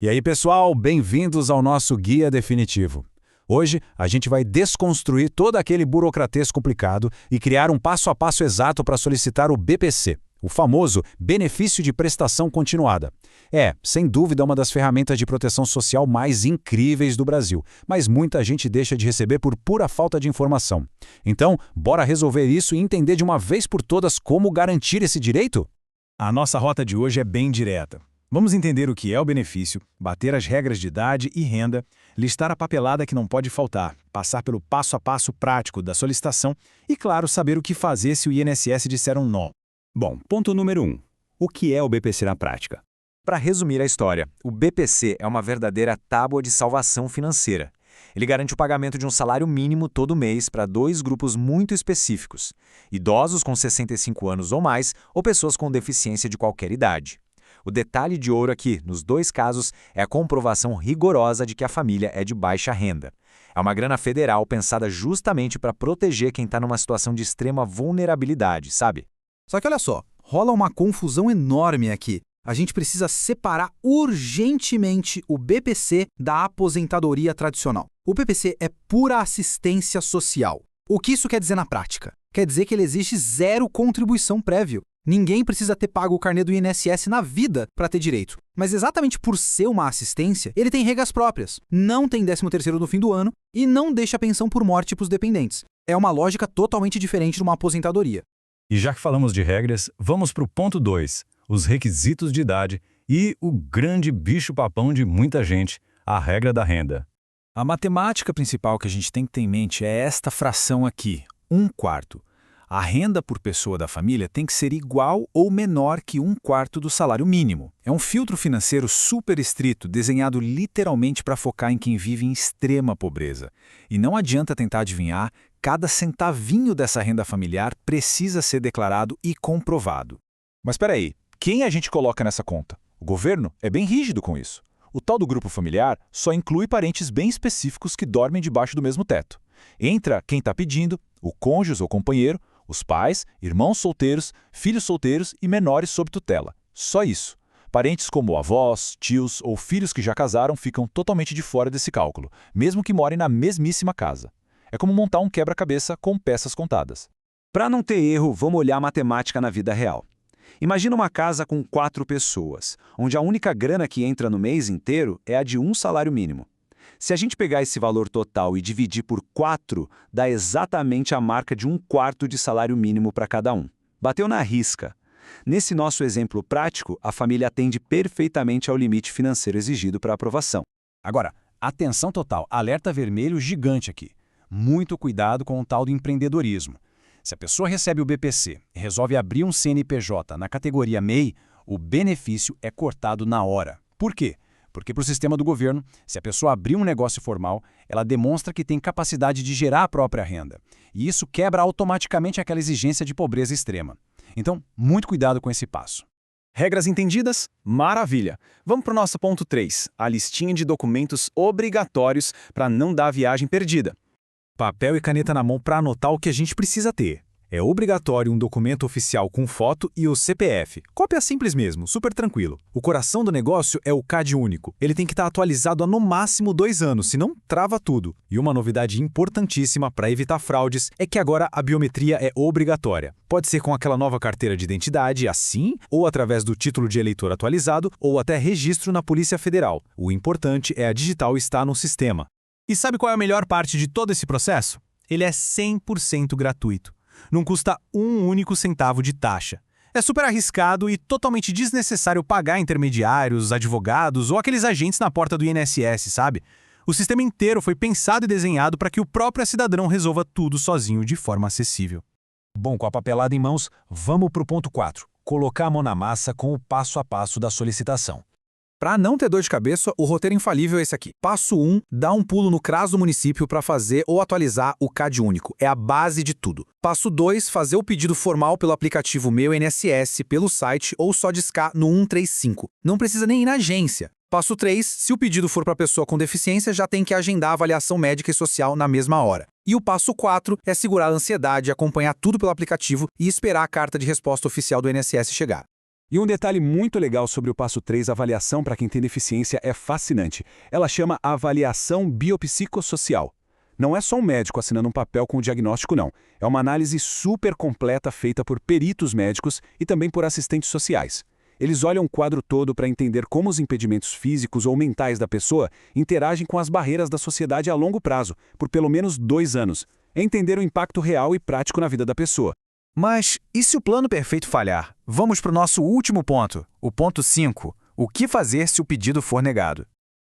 E aí, pessoal, bem-vindos ao nosso Guia Definitivo. Hoje, a gente vai desconstruir todo aquele burocratês complicado e criar um passo a passo exato para solicitar o BPC, o famoso Benefício de Prestação Continuada. É, sem dúvida, uma das ferramentas de proteção social mais incríveis do Brasil, mas muita gente deixa de receber por pura falta de informação. Então, bora resolver isso e entender de uma vez por todas como garantir esse direito? A nossa rota de hoje é bem direta. Vamos entender o que é o benefício, bater as regras de idade e renda, listar a papelada que não pode faltar, passar pelo passo a passo prático da solicitação e, claro, saber o que fazer se o INSS disser um não. Bom, ponto número 1. O que é o BPC na prática? Para resumir a história, o BPC é uma verdadeira tábua de salvação financeira. Ele garante o pagamento de um salário mínimo todo mês para dois grupos muito específicos: idosos com 65 anos ou mais ou pessoas com deficiência de qualquer idade. O detalhe de ouro aqui, nos dois casos, é a comprovação rigorosa de que a família é de baixa renda. É uma grana federal pensada justamente para proteger quem está numa situação de extrema vulnerabilidade, sabe? Só que olha só, rola uma confusão enorme aqui. A gente precisa separar urgentemente o BPC da aposentadoria tradicional. O BPC é pura assistência social. O que isso quer dizer na prática? Quer dizer que ele exige zero contribuição prévia. Ninguém precisa ter pago o carnê do INSS na vida para ter direito. Mas exatamente por ser uma assistência, ele tem regras próprias. Não tem 13º no fim do ano e não deixa pensão por morte para os dependentes. É uma lógica totalmente diferente de uma aposentadoria. E já que falamos de regras, vamos para o ponto 2, os requisitos de idade e o grande bicho-papão de muita gente, a regra da renda. A matemática principal que a gente tem que ter em mente é esta fração aqui, 1/4. A renda por pessoa da família tem que ser igual ou menor que 1/4 do salário mínimo. É um filtro financeiro super estrito, desenhado literalmente para focar em quem vive em extrema pobreza. E não adianta tentar adivinhar, cada centavinho dessa renda familiar precisa ser declarado e comprovado. Mas espera aí, quem a gente coloca nessa conta? O governo é bem rígido com isso. O tal do grupo familiar só inclui parentes bem específicos que dormem debaixo do mesmo teto. Entra quem está pedindo, o cônjuge ou companheiro, os pais, irmãos solteiros, filhos solteiros e menores sob tutela. Só isso. Parentes como avós, tios ou filhos que já casaram ficam totalmente de fora desse cálculo, mesmo que morem na mesmíssima casa. É como montar um quebra-cabeça com peças contadas. Para não ter erro, vamos olhar a matemática na vida real. Imagina uma casa com 4 pessoas, onde a única grana que entra no mês inteiro é a de um salário mínimo. Se a gente pegar esse valor total e dividir por 4, dá exatamente a marca de 1/4 de salário mínimo para cada um. Bateu na risca. Nesse nosso exemplo prático, a família atende perfeitamente ao limite financeiro exigido para aprovação. Agora, atenção total, alerta vermelho gigante aqui. Muito cuidado com o tal do empreendedorismo. Se a pessoa recebe o BPC e resolve abrir um CNPJ na categoria MEI, o benefício é cortado na hora. Por quê? Porque para o sistema do governo, se a pessoa abrir um negócio formal, ela demonstra que tem capacidade de gerar a própria renda. E isso quebra automaticamente aquela exigência de pobreza extrema. Então, muito cuidado com esse passo. Regras entendidas? Maravilha! Vamos para o nosso ponto 3, a listinha de documentos obrigatórios para não dar a viagem perdida. Papel e caneta na mão para anotar o que a gente precisa ter. É obrigatório um documento oficial com foto e o CPF. Cópia simples mesmo, super tranquilo. O coração do negócio é o CAD único. Ele tem que estar atualizado há no máximo 2 anos, senão trava tudo. E uma novidade importantíssima para evitar fraudes é que agora a biometria é obrigatória. Pode ser com aquela nova carteira de identidade, assim, ou através do título de eleitor atualizado, ou até registro na Polícia Federal. O importante é a digital estar no sistema. E sabe qual é a melhor parte de todo esse processo? Ele é 100% gratuito. Não custa um único centavo de taxa. É super arriscado e totalmente desnecessário pagar intermediários, advogados ou aqueles agentes na porta do INSS, sabe? O sistema inteiro foi pensado e desenhado para que o próprio cidadão resolva tudo sozinho de forma acessível. Bom, com a papelada em mãos, vamos para o ponto 4. Colocar a mão na massa com o passo a passo da solicitação. Para não ter dor de cabeça, o roteiro infalível é esse aqui. Passo 1, dá um pulo no CRAS do município para fazer ou atualizar o CAD único. É a base de tudo. Passo 2, fazer o pedido formal pelo aplicativo Meu INSS, pelo site ou só discar no 135. Não precisa nem ir na agência. Passo 3, se o pedido for para pessoa com deficiência, já tem que agendar a avaliação médica e social na mesma hora. E o passo 4 é segurar a ansiedade, acompanhar tudo pelo aplicativo e esperar a carta de resposta oficial do INSS chegar. E um detalhe muito legal sobre o passo 3, avaliação para quem tem deficiência, é fascinante. Ela chama avaliação biopsicossocial. Não é só um médico assinando um papel com o diagnóstico, não. É uma análise super completa feita por peritos médicos e também por assistentes sociais. Eles olham o quadro todo para entender como os impedimentos físicos ou mentais da pessoa interagem com as barreiras da sociedade a longo prazo, por pelo menos 2 anos. É entender o impacto real e prático na vida da pessoa. Mas e se o plano perfeito falhar? Vamos para o nosso último ponto, o ponto 5. O que fazer se o pedido for negado?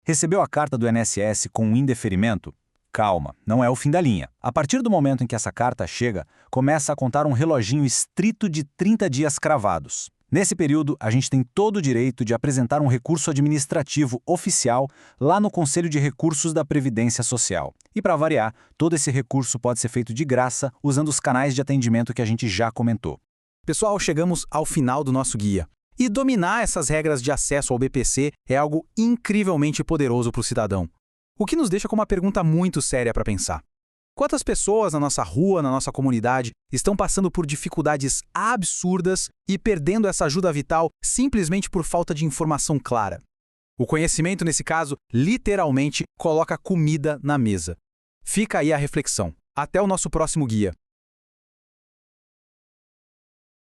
Recebeu a carta do INSS com um indeferimento? Calma, não é o fim da linha. A partir do momento em que essa carta chega, começa a contar um reloginho estrito de 30 dias cravados. Nesse período, a gente tem todo o direito de apresentar um recurso administrativo oficial lá no Conselho de Recursos da Previdência Social. E para variar, todo esse recurso pode ser feito de graça usando os canais de atendimento que a gente já comentou. Pessoal, chegamos ao final do nosso guia. E dominar essas regras de acesso ao BPC é algo incrivelmente poderoso para o cidadão. O que nos deixa com uma pergunta muito séria para pensar. Quantas pessoas na nossa rua, na nossa comunidade, estão passando por dificuldades absurdas e perdendo essa ajuda vital simplesmente por falta de informação clara? O conhecimento, nesse caso, literalmente coloca comida na mesa. Fica aí a reflexão. Até o nosso próximo guia.